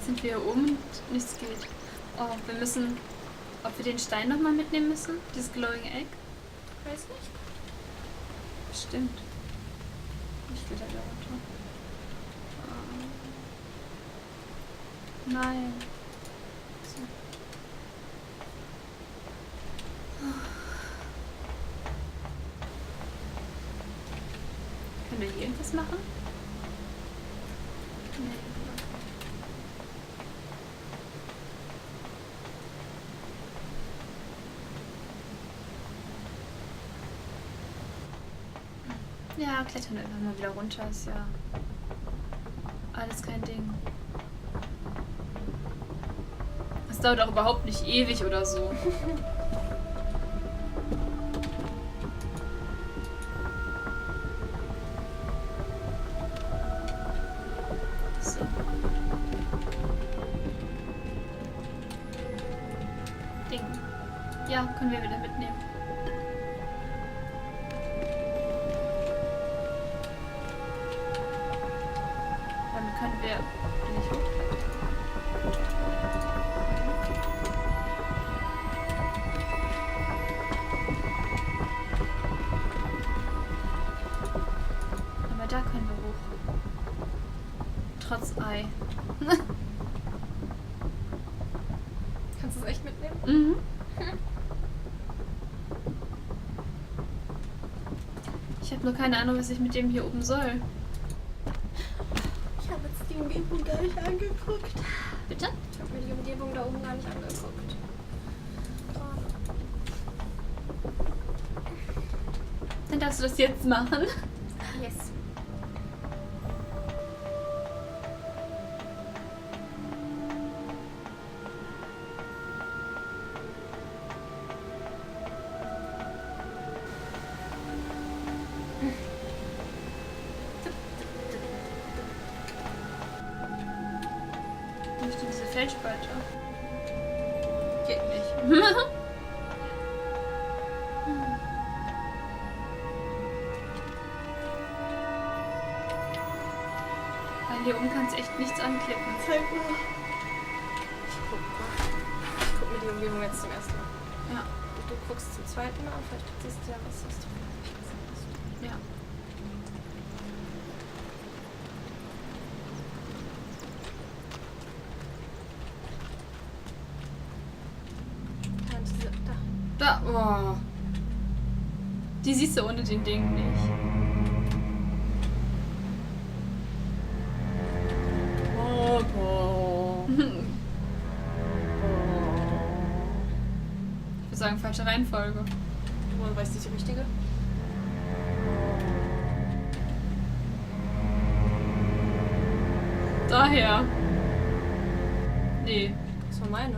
sind wir hier oben und nichts geht. Oh, wir müssen... Ob wir den Stein nochmal mitnehmen müssen? Dieses Glowing Egg? Weiß nicht. Stimmt. Ich will da wieder runter. Nein. So. Können wir hier irgendwas machen? Nee. Ja, klettern wir einfach mal wieder runter. Ist ja alles kein Ding. Das dauert auch überhaupt nicht ewig oder so. So. Ding. Ja, können wir wieder mitnehmen. Damit können wir nicht hochklettern. Aber da können wir hoch. Trotz Ei. Kannst du es echt mitnehmen? Mhm. Ich habe nur keine Ahnung, was ich mit dem hier oben soll. Ich habe jetzt die Umgebung gar nicht angeguckt. Bitte? Ich habe mir die Umgebung da oben gar nicht angeguckt. Dann darfst du das jetzt machen. Yes. Wo ist denn diese Felsspalte? Geht nicht. Weil hier oben kannst du echt nichts anklicken. Zeig mal. Ich guck mir die Umgebung jetzt zum ersten Mal. Ja. Und du guckst zum zweiten Mal und vielleicht siehst du ja, was das du gesehen hast. Ja. Ja, und diese, da. Da, oh. Die siehst du ohne den Ding nicht. Ich würde sagen, falsche Reihenfolge. Woher weißt du die richtige? Daher. Nee. Das war meine.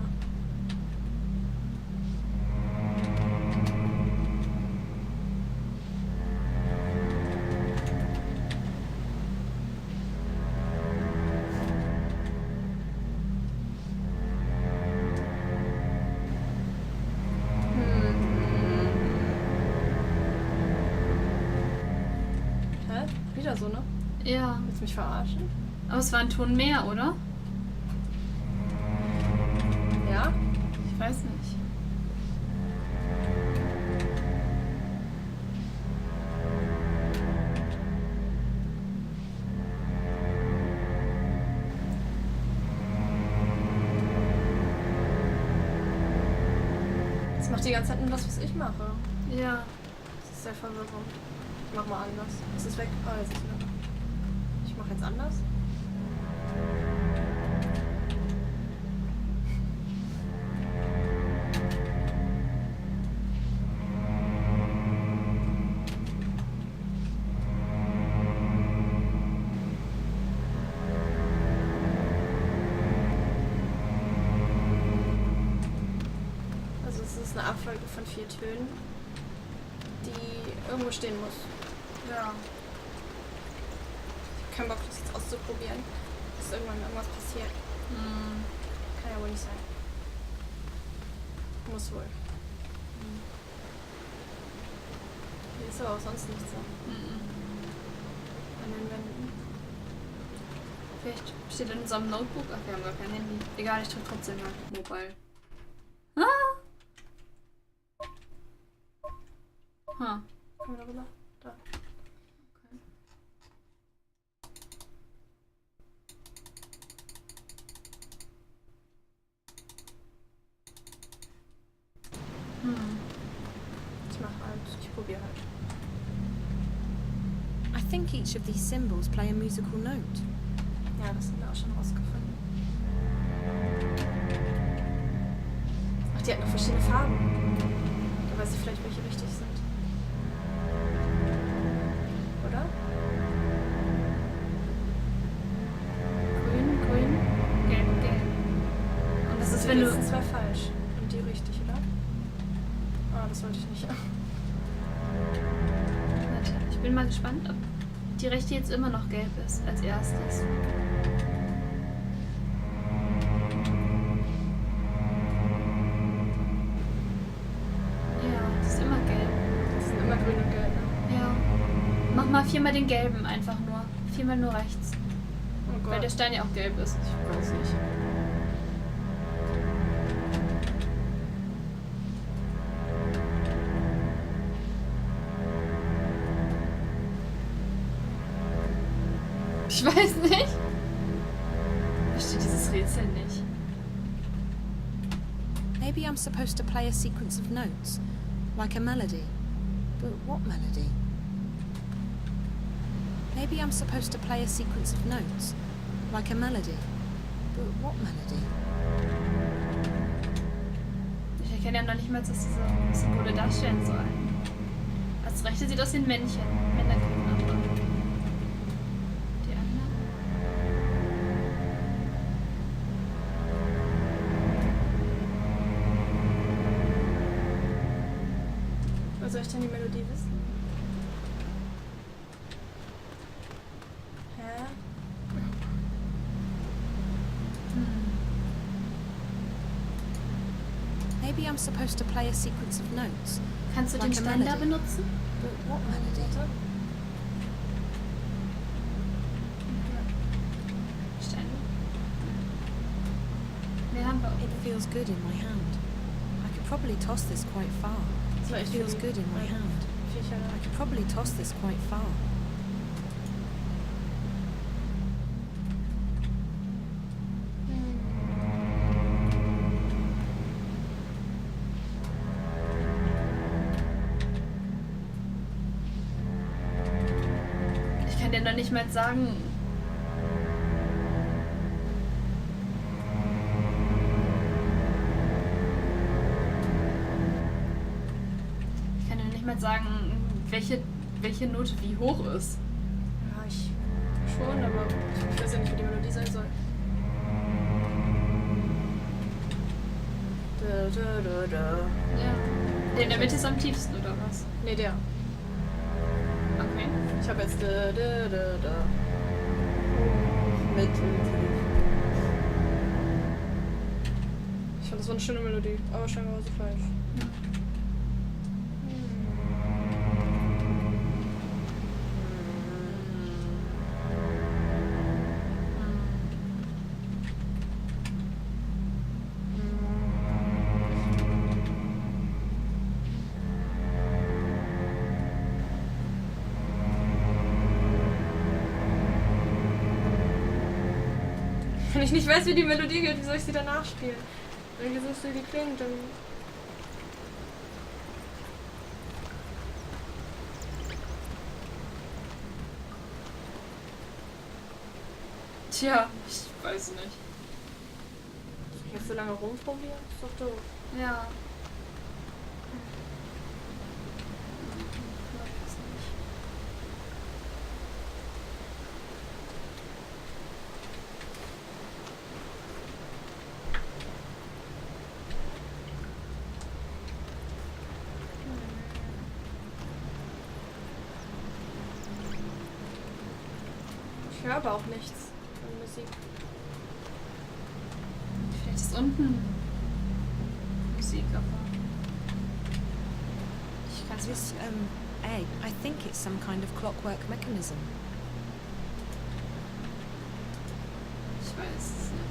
Hä? Wieder so, ne? Ja. Willst du mich verarschen? Aber es war ein Ton mehr, oder? Ja? Ich weiß nicht. Das macht die ganze Zeit nur das, was ich mache. Ja. Das ist sehr verwirrend. Ich mach mal anders. Es ist weg. Oh, jetzt ist wieder. Ich mach jetzt anders. Also es ist eine Abfolge von 4 Tönen, die irgendwo stehen muss. Ja. Ich habe keinen Bock, das jetzt auszuprobieren, dass irgendwann irgendwas passiert. Hm. Kann ja wohl nicht sein. Muss wohl. Hier ist aber auch sonst nichts so. Mhm. An den Wänden. Vielleicht steht in unserem Notebook. Ach, wir haben gar kein Handy. Egal, ich drücke trotzdem mal Mobile. Kommen wir darüber? Da. Okay. Ich mach halt. Ich probiere halt. I think each of these symbols play a musical note. Ja, das haben wir auch schon rausgefunden. Ach, die hat noch verschiedene Farben. Da weiß ich vielleicht, welche richtig sind. Oder? Grün, grün, gelb, gelb. Und das ist, wenn die du... letzten zwei falsch. Und die richtig, oder? Ah, das wollte ich nicht. Warte, ich bin mal gespannt, ob die rechte jetzt immer noch gelb ist, als erstes. Ja, das ist immer gelb. Das sind immer grün und gelb, ne? Ja. Mach mal viermal den gelben einfach nur. Viermal nur rechts. Oh Gott. Weil der Stein ja auch gelb ist. Ich weiß nicht. Ich weiß nicht. Ich verstehe dieses Rätsel nicht. Maybe I'm supposed to play a sequence of notes, like a melody. But what melody? Maybe I'm supposed to play a sequence of notes, like a melody. But what melody? Ich erkenne ja noch nicht mal, dass diese Symbole darstellen sollen. Als rechte sieht aus wie ein Männchen. Männerkinder. Die anderen? Was soll ich denn die Melodie wissen? Hä? Maybe I'm supposed to play a sequence of notes, Kannst du den Like a Stein da melody. benutzen? but what melody? Stein. Mehr haben wir auch. It feels good in my hand. I could probably toss this quite far. Das war It echt feels viel. good in my hand. Viecher, I could probably toss this quite far. Ich kann dir noch nicht mal sagen. Ich kann dir noch nicht mal sagen, welche Note wie hoch ist. Ja, ich schon, aber ich weiß ja nicht, wie die Melodie sein soll. Ja. Der in der Mitte ist am tiefsten, oder was? Ne, der. Okay. Ich habe jetzt mit Ich fand, das war eine schöne Melodie, aber scheinbar war sie falsch. Wenn ich nicht weiß, wie die Melodie geht, wie soll ich sie danach spielen? Wenn du suchst, wie die klingt, dann... Tja, ich weiß nicht. Ich jetzt so lange rumprobieren? Ist doch doof. Ja. Ich höre aber auch nichts an Musik. Vielleicht ist unten Musik, aber ich kann es This egg, I think it's some kind of clockwork mechanism. weiß es nicht.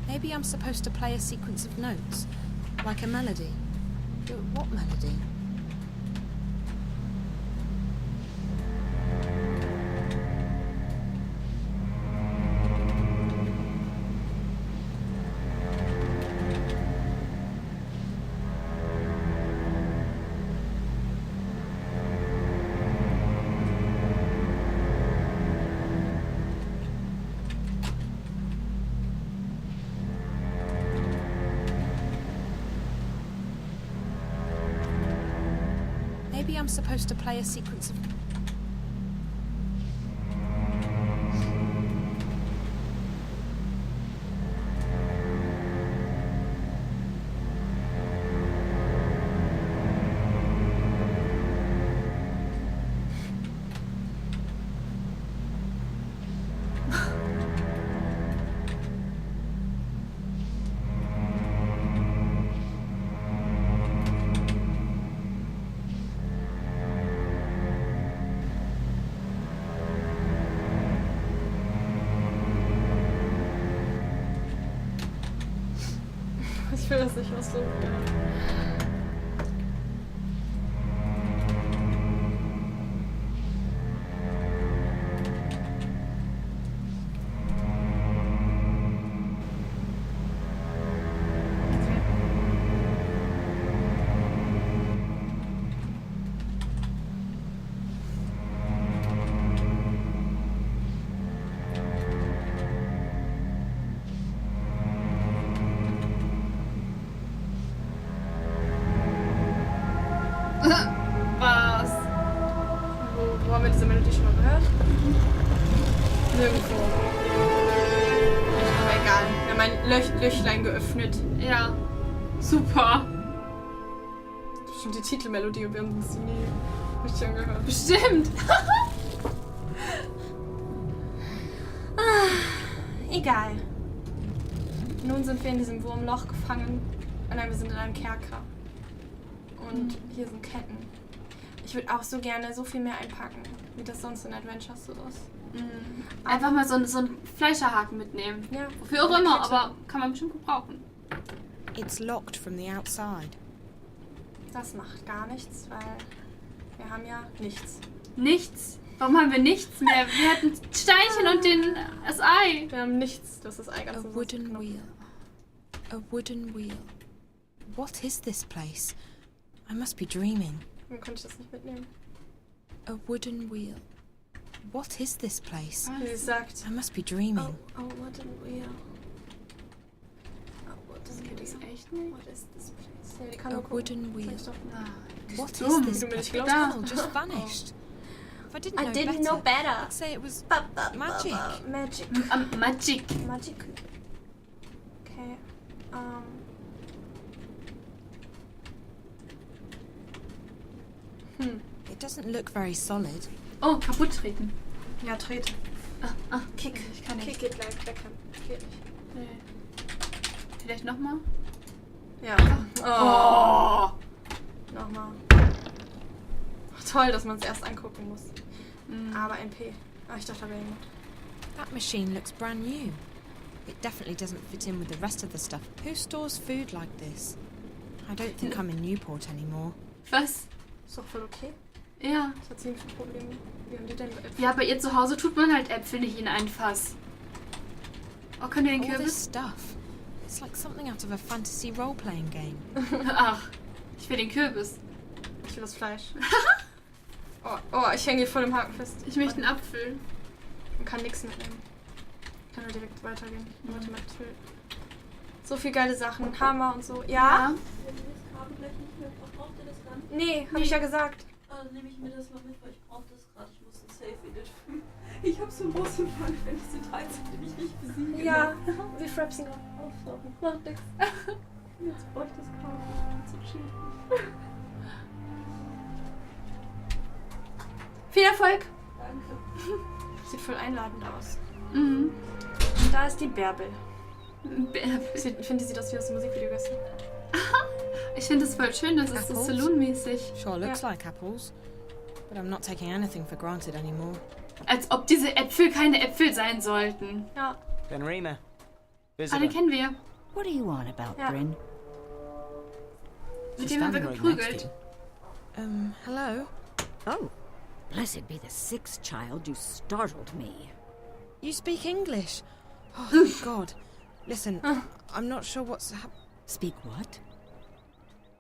Maybe I'm supposed to play a sequence of notes, like a melody. But what melody? Maybe I'm supposed to play a sequence of... Ich will das nicht aussuchen. Was? Wo haben wir diese Melodie schon mal gehört? Nirgendwo. Aber egal. Wir haben ein Löchlein geöffnet. Ja. Super. Das ist schon die Titelmelodie und wir haben sie nie richtig angehört. Bestimmt. Egal. Nun sind wir in diesem Wurmloch gefangen. Nein, wir sind in einem Kerker. Und hier sind Ketten. Ich würde auch so gerne so viel mehr einpacken, wie das sonst in Adventures so ist. Einfach mal so einen Fleischerhaken mitnehmen. Ja. Wofür auch immer, aber kann man bestimmt gebrauchen. It's locked from the outside. Das macht gar nichts, weil wir haben ja nichts. Nichts? Warum haben wir nichts mehr? Wir hatten Steinchen und das Ei. Wir haben nichts, das ist Ei ganz A umsonst wooden genommen. wheel. A wooden wheel. What is this place? I must be dreaming. Dann konnte ich das nicht mitnehmen. A wooden wheel. What is this place? Wie sie sagt. I must be dreaming. Oh, wooden wheel. Oh, what is Geht das it? echt nicht? What is this place? Ja, die kann A nur gucken. wooden wheel. Sag ich doch. What is dumm, this wie du mir nicht place? glaubst. The tunnel just vanished. If I didn't I know didn't better, know better. I'd say it was Magic. magic. Magic. Magic. Magic. Okay. It doesn't look very solid. Oh, kaputt treten. Ja, trete. Kick. Ich kann nicht. Kick geht gleich weg. Geht nicht. Nee. Vielleicht nochmal? Ja. Oh. Nochmal. Toll, dass man es erst angucken muss. Aber NP. Ich dachte, da wäre jemand. That machine looks brand new. It definitely doesn't fit in with the rest of the stuff. Who stores food like this? I don't think I'm in Newport anymore. Was? Ist doch voll okay. Ja. Das hat sie nicht für Probleme. Wie haben die denn Äpfel? Ja, bei ihr zu Hause tut man halt Äpfel nicht in ein Fass. Oh, können wir den All this Kürbis? stuff. It's like something out of a fantasy role-playing game. Ach, ich will den Kürbis. Ich will das Fleisch. Oh, ich hänge hier voll im Haken fest. Ich möchte einen Apfel. Man kann nichts mitnehmen. Ich kann nur direkt weitergehen. Warte mal, ich will so viel geile Sachen. Hammer und so. Ja? Wenn ihr das Kabel gleich nicht mehr braucht, ihr das dann? Nee, hab ich ja gesagt. Also nehme ich mir das mal mit, weil ich brauche das gerade. Ich muss ein Safe-Edit führen. Ich habe so einen großen Fall, wenn ich sie 13 bin ich nicht besiegen. Ja, wir frapsen gerade auf. So, macht nix. Jetzt brauche ich das Kabel, um zu cheaten. Viel Erfolg! Danke. Sieht voll einladend aus. Mhm. Und da ist die Bärbel. Bärbel. Finde sie das wie aus dem Musikvideo gestern? Ich finde es voll schön, das ist so Apples? saloonmäßig. Sure looks like apples, but I'm not taking anything for granted anymore. Als ob diese Äpfel keine Äpfel sein sollten. Ja. Benrima. Alle kennen wir. What are you on about, Ja. Bryn? Mit dem haben wir geprügelt. Hello? Oh, blessed be the sixth child, you startled me. You speak English? Oh, thank God. Listen, I'm not sure what's happening. Speak what?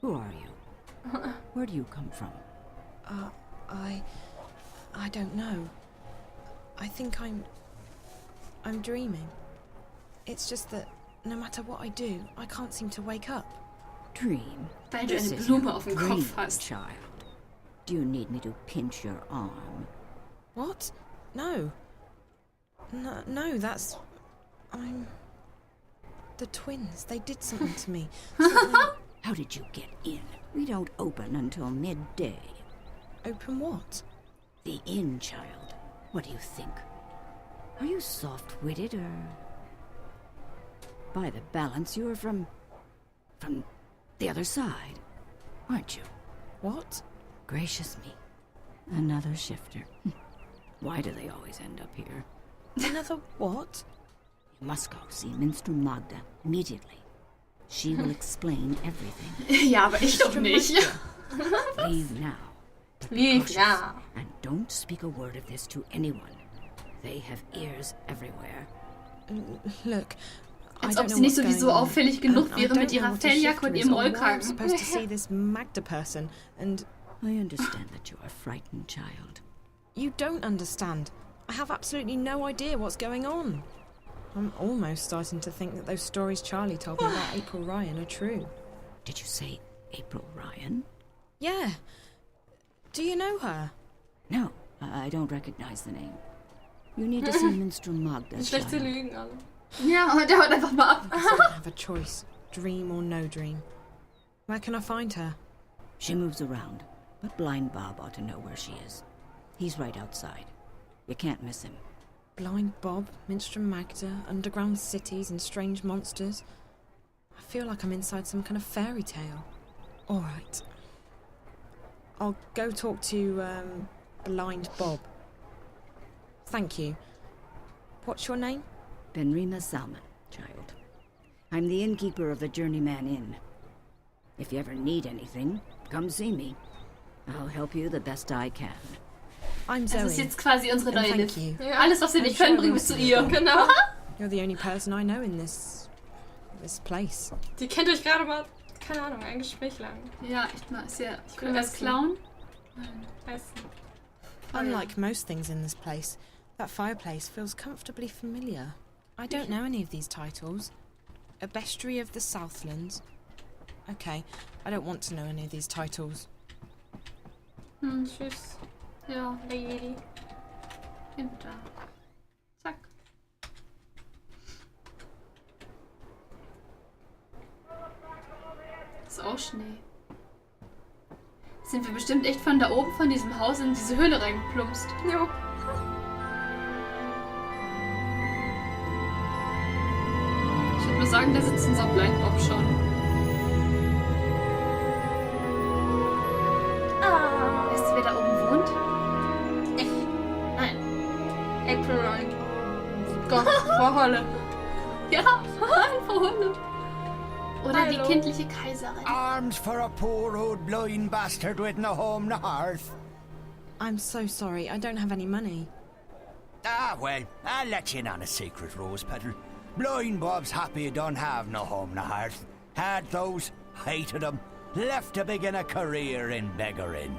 Who are you? Where do you come from? I don't know. I think I'm dreaming. It's just that no matter what I do, I can't seem to wake up. Dream? Weil du This eine is Blume no auf dem dream, Kopf hast. child. Do you need me to pinch your arm? What? No. No, that's... The twins, they did something to me. How did you get in? We don't open until midday. Open what? The inn, child. What do you think? Are you soft-witted, or... By the balance, you're from the other side, aren't you? What? Gracious me. Another shifter. Why do they always end up here? Another what? You must go see Minstrel Magda immediately. She will explain everything. Ja, aber ich doch nicht. Leave now. But be Leave cautious, now. and don't speak a word of this to anyone. They have ears everywhere. Look, I Als don't ob know sie nicht what's sowieso going on. auffällig genug And I wäre don't mit know ihrer what a Felljacke und shifter is ihrem or why I'm Rollkragen. supposed to see this Magda person, and I understand that you are frightened, child. you don't understand. I have absolutely no idea what's going on. I'm almost starting to think that those stories Charlie told me about April Ryan are true. Did you say April Ryan? Yeah. Do you know her? No, I don't recognize the name. You need to see Minstrel Magda, Schlechte child. Lügen alle. Ja, und der haut einfach mal ab. I don't have a choice. Dream or no dream. Where can I find her? She moves around, but Blind Bob ought to know where she is. He's right outside. You can't miss him. Blind Bob, Minstrel Magda, underground cities and strange monsters. I feel like I'm inside some kind of fairy tale. All right. I'll go talk to, Blind Bob. Thank you. What's your name? Benrima Salmon, child. I'm the innkeeper of the Journeyman Inn. If you ever need anything, come see me. I'll help you the best I can. I'm Zoe. Das ist jetzt quasi unsere neue and Liv. thank you. Ja. Alles, was wir nicht können, bringen wir zu ihr. Genau. You're the only person I know in this place. Die kennt euch gerade mal, keine Ahnung, ein Gespräch lang. Ja, echt mal. Ist ja, will können wir das essen. klauen? Essen. Unlike most things in this place, that fireplace feels comfortably familiar. I don't know any of these titles. A Bestiary of the Southlands. Okay, I don't want to know any of these titles. Tschüss. Ja, Lady. hinter. Zack. Ist auch Schnee. Sind wir bestimmt echt von da oben von diesem Haus in diese Höhle reingeplumpst. Jo. Ich würde mal sagen, da sitzt unser Blind Bob schon. Ah. Weißt du, wer da oben wohnt? Ich. Nein. April Ryan. Gott, Frau Holle. Ja, Frau Hunde. Oder die Hallo. kindliche Kaiserin. Arms for a poor old blind bastard with no home, no hearth. I'm so sorry, I don't have any money. Ah, well, I'll let you in on a secret, Rose Petal. Blind Bob's happy he don't have no home, no hearth. Had those, hated them, left to begin a career in beggaring.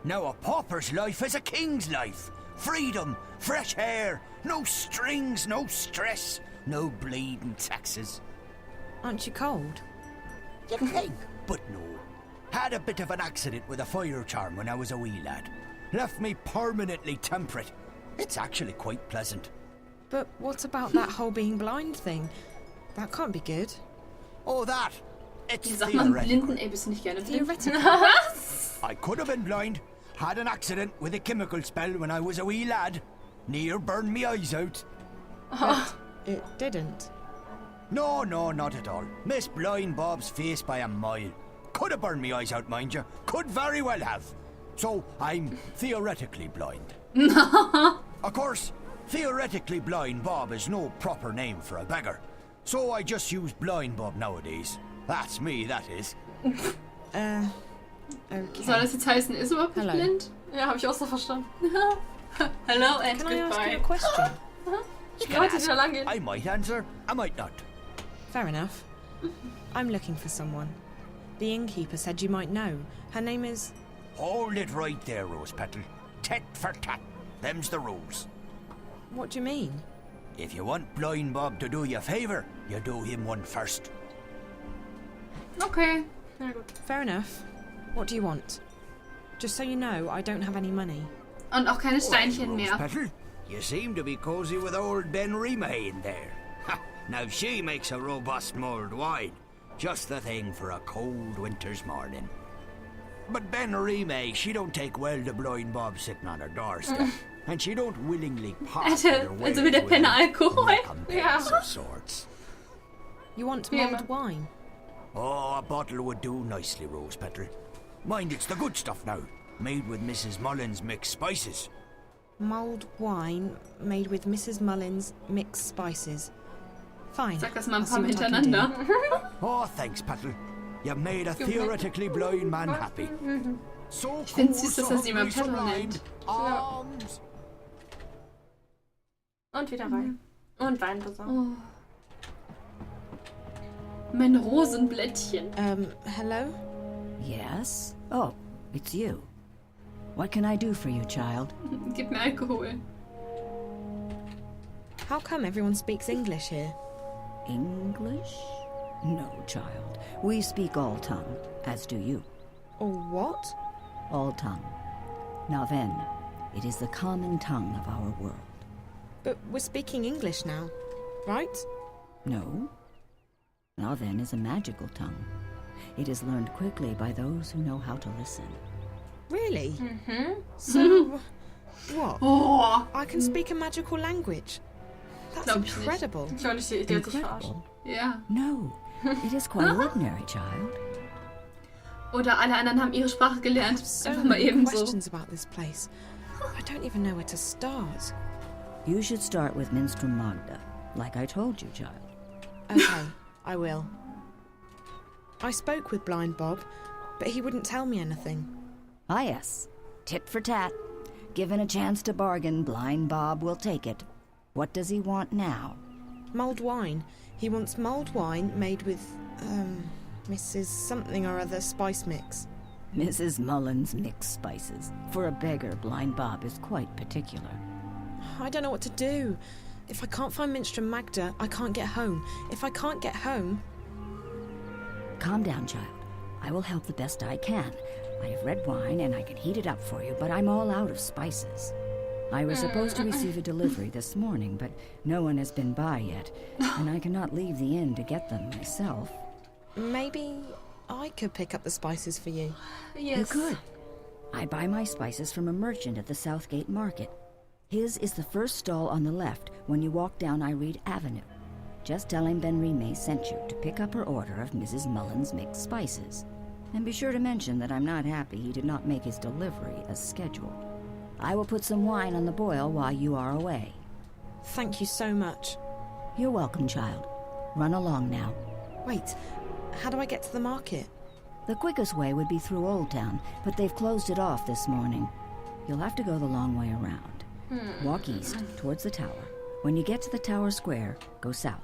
Now a pauper's life is a king's life. Freedom, fresh air, no strings, no stress, no bleeding taxes. Aren't you cold? You think? But no. Had a bit of an accident with a fire charm when I was a wee lad. Left me permanently temperate. It's actually quite pleasant. But what about that whole being blind thing? That can't be good. Oh, that. It's Wie sagt man theoretical. Blinden? Ey, bist du nicht gerne blind? Theoretical. I could have been blind. Had an accident with a chemical spell when I was a wee lad. Near burned me eyes out. But it didn't. No, not at all. Missed Blind Bob's face by a mile. Could have burned me eyes out, mind you. Could very well have. So, I'm theoretically blind. Of course, theoretically Blind Bob is no proper name for a beggar, so I just use Blind Bob nowadays. That's me, that is. Okay. Soll das jetzt heißen, ist überhaupt nicht Hello. blind? Ja, habe ich auch so verstanden. Hello and Can I ask you a goodbye. question? Ich kann heute wieder lang gehen. I might answer, I might not. Fair enough. I'm looking for someone. The innkeeper said you might know. Her name is... Hold it right there, Rose Petal. Tit for tat. Them's the rules. What do you mean? If you want Blind Bob to do you a favour, you do him one first. Okay. Na gut. Fair enough. What do you want? Just so you know, I don't have any money. Und auch keine Steinchen Rose mehr. Petal, you seem to be cosy with old Ben Remay in there. Ha! Now she makes a robust mulled wine. Just the thing for a cold winter's morning. But Ben Remay, she don't take well to Blind Bob sitting on her doorstep. And she don't willingly part with her ways Also wie der with Penner a Alkohol. recompense of sorts. You want Yeah. mulled wine? Oh, a bottle would do nicely, Rose Petal. Mind, it's the good stuff now. Made with Mrs. Mullins' mixed spices. Mulled wine made with Mrs. Mullins' mixed spices. Fine. Sag das mal ein I'll paar see what I can do. hintereinander. Oh, thanks, Petal. You made a theoretically blind man happy. So Ich find's cool, süß, dass so er sie immer hungry, so Petal blind. nennt. Arms. Und wieder rein. Und Wein besorgen. Oh. Mein Rosenblättchen. Hello? Yes? Oh, it's you. What can I do for you, child? Gib mir Alkohol. How come everyone speaks English here? English? No, child. We speak all tongue, as do you. Or what? All tongue. Now then, it is the common tongue of our world. But we're speaking English now, right? No? Now then is a magical tongue. It is learned quickly by those who know how to listen. Really? So, what? Oh. I can speak a magical language? That's Glaub ich nicht. incredible. Ich war nicht die Idee, hat sich verarscht. Incredible? Ja. No, it is quite ordinary, child. Oder alle anderen haben ihre Sprache gelernt. So Einfach mal many eben so. questions about this place. I don't even know where to start. You should start with Minstrel Magda, like I told you, child. Okay, I will. I spoke with Blind Bob, but he wouldn't tell me anything. Ah, yes. Tit for tat. Given a chance to bargain, Blind Bob will take it. What does he want now? Mulled wine. He wants mulled wine made with, Mrs. Something or other spice mix. Mrs. Mullins' mixed spices. For a beggar, Blind Bob is quite particular. I don't know what to do. If I can't find Minstrel Magda, I can't get home. If I can't get home... Calm down, child. I will help the best I can. I have red wine and I can heat it up for you, but I'm all out of spices. I was supposed to receive a delivery this morning, but no one has been by yet, and I cannot leave the inn to get them myself. Maybe I could pick up the spices for you. Yes. You could. I buy my spices from a merchant at the Southgate Market. His is the first stall on the left when you walk down Irede Avenue. Just tell him Ben Remay sent you to pick up her order of Mrs. Mullins' mixed spices. And be sure to mention that I'm not happy he did not make his delivery as scheduled. I will put some wine on the boil while you are away. Thank you so much. You're welcome, child. Run along now. Wait, how do I get to the market? The quickest way would be through Old Town, but they've closed it off this morning. You'll have to go the long way around. Walk east, towards the tower. When you get to the tower square, go south.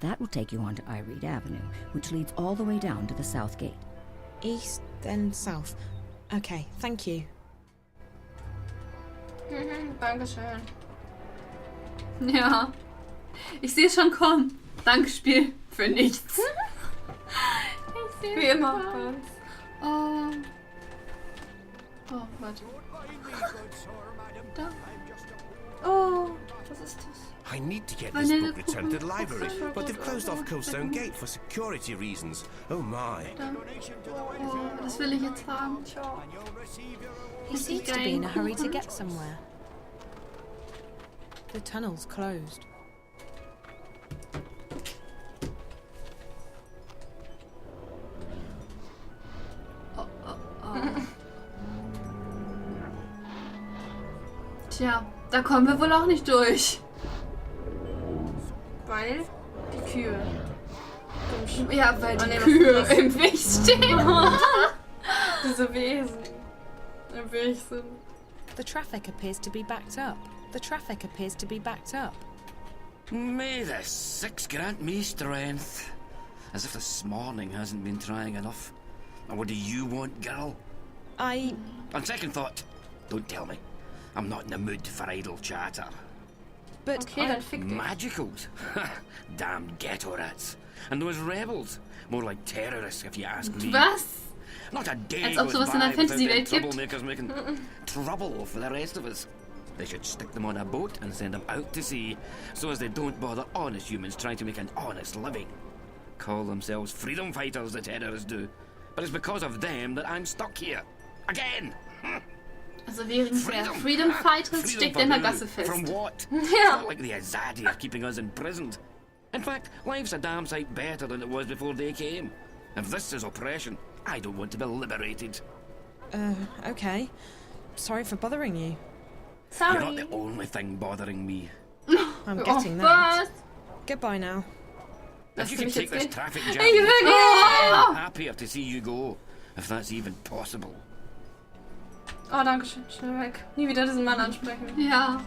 That will take you onto Irede Avenue, which leads all the way down to the South Gate. East, then south. Okay, thank you. Dankeschön. Ja. Ich sehe schon kommen. Dankespiel für nichts. Ich sehe Wie immer bei uns. Oh. Oh, warte. Da. Oh, was ist das? I need to get this Vanille book returned to the Kuchen. library, but they've closed off Coldstone Gate for security reasons. Oh my. Da. Oh, das will ich jetzt haben. He seems to be in a hurry to get somewhere. The tunnel's closed. Tja. Tja, da kommen wir wohl auch nicht durch. Weil die Kühe. Ja, weil die nee, Kühe was ist das? im Weg stehen. Diese Wesen im Weg sind. The traffic appears to be backed up. The traffic appears to be backed up. May the six grant me strength. As if this morning hasn't been trying enough. And what do you want, girl? On second thought, don't tell me. I'm not in the mood for idle chatter. But Okay, dann fick dich. Magicals? Damn ghetto rats. And those rebels? More like terrorists, if you ask me. Was? Not a day Als ob goes sowas in der by without Fantasy-Welt them gibt. troublemakers making trouble for the rest of us. They should stick them on a boat and send them out to sea, so as they don't bother honest humans trying to make an honest living. Call themselves freedom fighters, the terrorists do. But it's because of them that I'm stuck here. Again! Also während der Freedom Fighters steckt er in der Gasse fest. From what? Ja. It's not like the Azadi are keeping us imprisoned. In fact, life's a damn sight better than it was before they came. If this is oppression, I don't want to be liberated. Okay. Sorry for bothering you. You're Sorry. not the only thing bothering me. I'm getting Oh, that. was? Goodbye now. If you du could mich take jetzt this gehen? traffic jam, Ich will I'm gehen! happier to see you go, if that's even possible. Oh, danke schön. Schnell weg. Nie wieder diesen Mann ansprechen. Ja,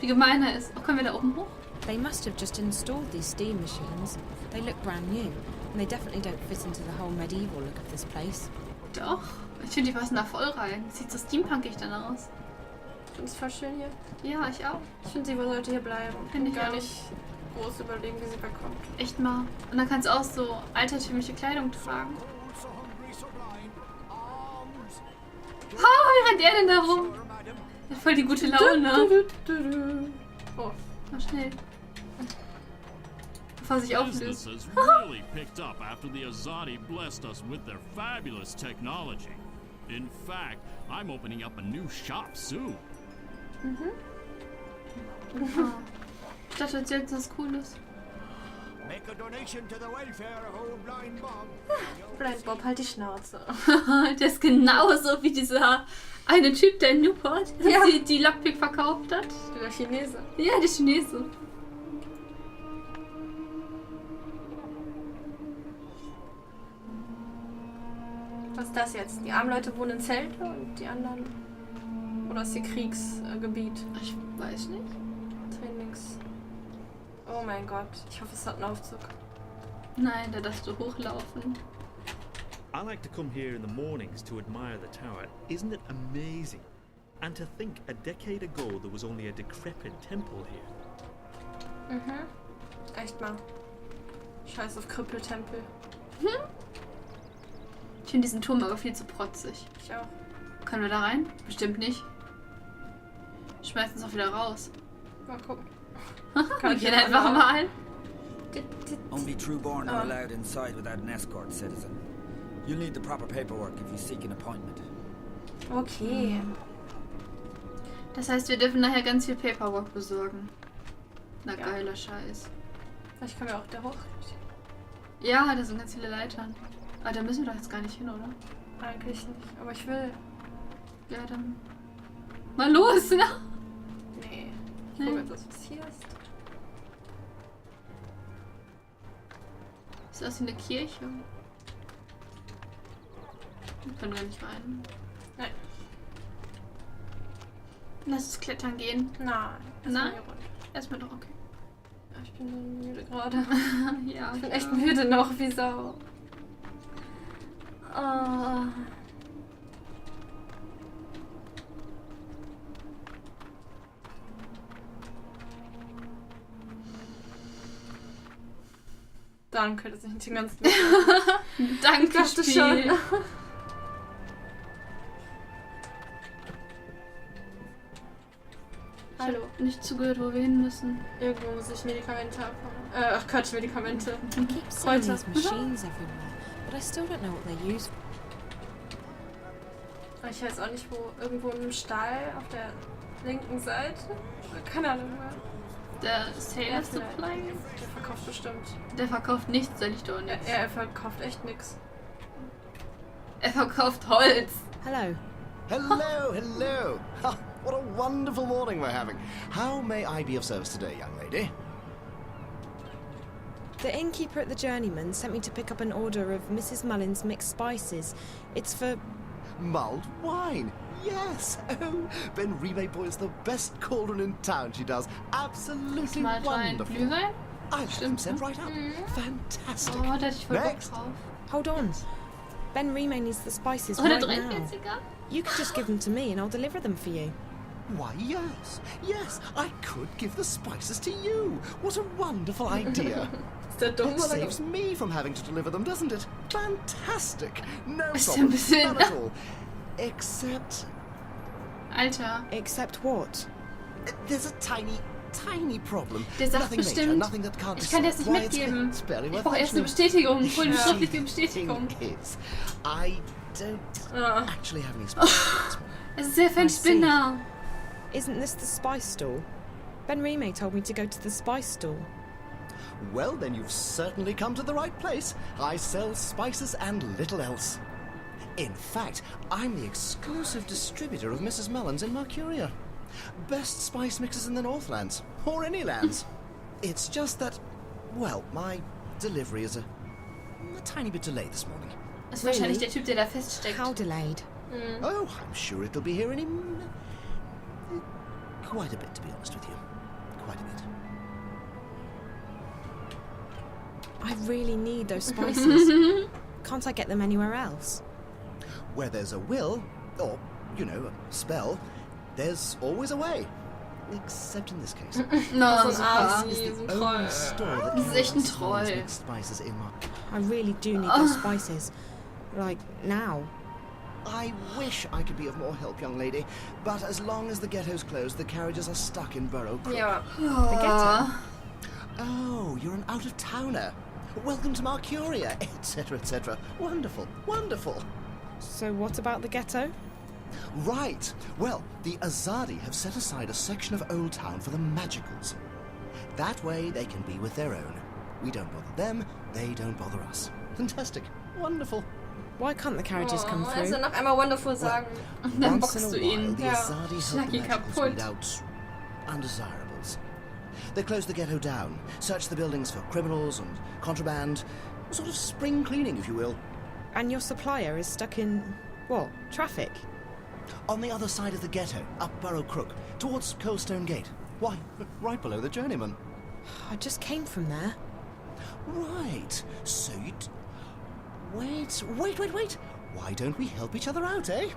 wie gemein er ist. Oh, können wir da oben hoch? They must have just installed these steam machines. They look brand new, and they definitely don't fit into the whole medieval look of this place. Doch. Ich finde, die passen da voll rein. Sieht so steampunkig dann aus. Ich finde es voll schön hier. Ja, ich auch. Ich finde, sie sollte hier bleiben. Finde ich gar auch. nicht groß überlegen, wie sie wegkommt. Echt mal. Und dann kannst du auch so altertümliche Kleidung tragen. Oh, wie rennt er denn da rum? Er hat voll die gute Laune. Oh. Mal schnell. Bevor er sich Business auflöst. has really picked up after the Azadi blessed us with their fabulous technology. In fact, I'm opening up a new shop soon. Ich dachte, du erzählst was Cooles. Make a donation to the welfare of old blind Bob. Blind Bob, halt die Schnauze. Der ist genauso wie dieser eine Typ, der in Newport Ja. die Lockpick verkauft hat. Der Chinese. Ja, der Chinese. Was ist das jetzt? Die armen Leute wohnen in Zelte und die anderen... Oder ist hier Kriegsgebiet? Ich weiß nicht. Trainings... Oh mein Gott. Ich hoffe, es hat einen Aufzug. Nein, da darfst du hochlaufen. I like to come here in the mornings to admire the tower. Isn't it amazing? And to think a decade ago there was only a decrepit temple here. Mhm. Echt mal. Scheiß auf Krüppeltempel. Ich finde diesen Turm aber viel zu protzig. Ich auch. Können wir da rein? Bestimmt nicht. Schmeißen uns auch wieder raus. Mal gucken. Wir gehen einfach mal. Only true-born are Oh. allowed inside without an escort, citizen. You'll need the proper paperwork if you seek an appointment. Okay. Das heißt, wir dürfen nachher ganz viel Paperwork besorgen. Na, Ja. geiler Scheiß. Vielleicht können wir auch da hoch. Ja, da sind ganz viele Leitern. Aber da müssen wir doch jetzt gar nicht hin, oder? Eigentlich nicht. Aber ich will. Ja, dann... Mal los, ne? Nee. Ich gucke jetzt, was hier ist. Sieht aus wie eine Kirche. Wir können wir nicht rein. Nein. Lass uns klettern gehen. Nein. Nein? Hier runter. Erstmal doch, okay. Ja, ich bin so müde gerade. Ja, Ich bin echt müde noch, wie Sau. Oh. Danke, dass ich nicht den ganzen Danke, Ich dachte Spiel. schon. Hallo. Nicht zugehört, wo wir hin müssen. Irgendwo muss ich Medikamente abholen. Ach Quatsch, Medikamente. I keep seeing Kräuter. these machines everywhere, but I still don't know what they're used for. Ich weiß auch nicht, wo. Irgendwo im Stall auf der linken Seite. Keine Ahnung mehr. Der Sailor Supply, Der verkauft bestimmt. der verkauft nichts, sag ich doch Ja, nichts. er verkauft echt nix. Er verkauft Holz. Hello. Hello, hello. Ha, what a wonderful morning we're having. How may I be of service today, young lady? The innkeeper at the Journeyman sent me to pick up an order of Mrs. Mullen's mixed spices. It's for... Mulled wine. Yes. Oh, Ben Rime boils the best cauldron in town, she does. Absolutely wonderful. Glühwein? I'll have them sent right up. Fantastic. Oh, da hätte ich voll Bock Next. drauf. Hold on. Ben Rime needs the spices Oh, der right dreht now. jetzt egal. You could just give them to me and I'll deliver them for you. Why, yes. Yes, I could give the spices to you. What a wonderful idea. Ist der dumm It oder saves me from having to deliver them, doesn't it? Fantastic. No Ist ein problem. bisschen- None at all. Except... Alter. Except what? There's a tiny problem. Der sagt Nothing major, bestimmt, nothing that can't be ich kann dir das nicht solved. Why, mitgeben. it's barely Ich worth brauche erst eine mentioning. Bestätigung. Hol eine The schriftliche Bestätigung. thing is, I don't Ah. actually have any spices. Es ist sehr für ein Spinner. Isn't this the spice stall? Ben Rime told me to go to the spice stall. Well, then you've certainly come to the right place. I sell spices and little else. In fact, I'm the exclusive distributor of Mrs. Mullen's in Mercuria. Best spice mixers in the Northlands, or any lands. It's just that, well, my delivery is a tiny bit delayed this morning. Das ist wahrscheinlich der Typ, der da feststeckt. How delayed? Oh, I'm sure it'll be here any... quite a bit, to be honest with you. Quite a bit. I really need those spices. Can't I get them anywhere else? Where there's a will, or, you know, a spell, there's always a way. Except in this case. No, So ein super. Asi, This is so ein the Troll. only store that Das ist echt ein carries Troll. mixed spices in my... I really do need those spices. Like, now. I wish I could be of more help, young lady, but as long as the ghetto's closed, the carriages are stuck in Burrow Crook. Ja. The ghetto? Oh, you're an out-of-towner. Welcome to Mercuria, etc., etc. Wonderful, wonderful. So what about the ghetto? Right. Well, the Azadi have set aside a section of Old Town for the Magicals. That way they can be with their own. We don't bother them, they don't bother us. Fantastic. Wonderful. Why can't the carriages come Also through? noch einmal Wonderful sagen. Dann Once in boxst a du ihn. while, the Ja. Azadi Schlag help the ihn Magicals kaputt. weed out undesirables. They close the ghetto down, search the buildings for criminals and contraband, sort of spring cleaning, if you will. And your supplier is stuck in... what? Traffic? On the other side of the ghetto, up Burrow Crook, towards Coldstone Gate. Why, right below the Journeyman. I just came from there. Right, so you'd... Wait. Why don't we help each other out, eh?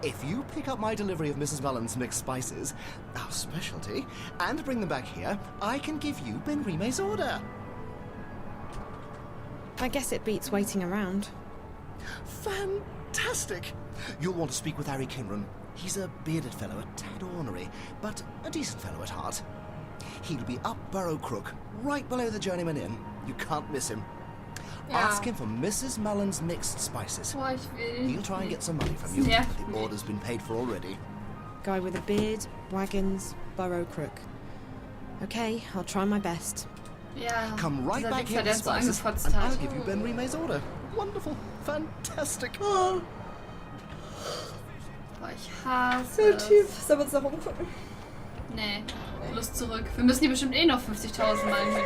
If you pick up my delivery of Mrs. Mullen's mixed spices, our specialty, and bring them back here, I can give you Ben Rime's order. I guess it beats waiting around. Fantastic! You'll want to speak with Harry Kimron. He's a bearded fellow, a tad ornery, but a decent fellow at heart. He'll be up Burrow Crook, right below the Journeyman Inn. You can't miss him. Ja. Ask him for Mrs. Mullen's mixed spices. Boah, ich will. He'll try and get some money from you, Yeah. but the order's been paid for already. Guy with a beard, wagons, Burrow Crook. Okay, I'll try my best. Ja. Come right dieser back here Wichser, der with so spices, angefotzt and I'll hat. give you Ben Rime's order. Wonderful. Fantastic. Boah, ich hasse Der es. Typ. Sollen wir uns da rumgucken? Nee, Lust zurück. Wir müssen hier bestimmt eh noch 50.000 Mal hin.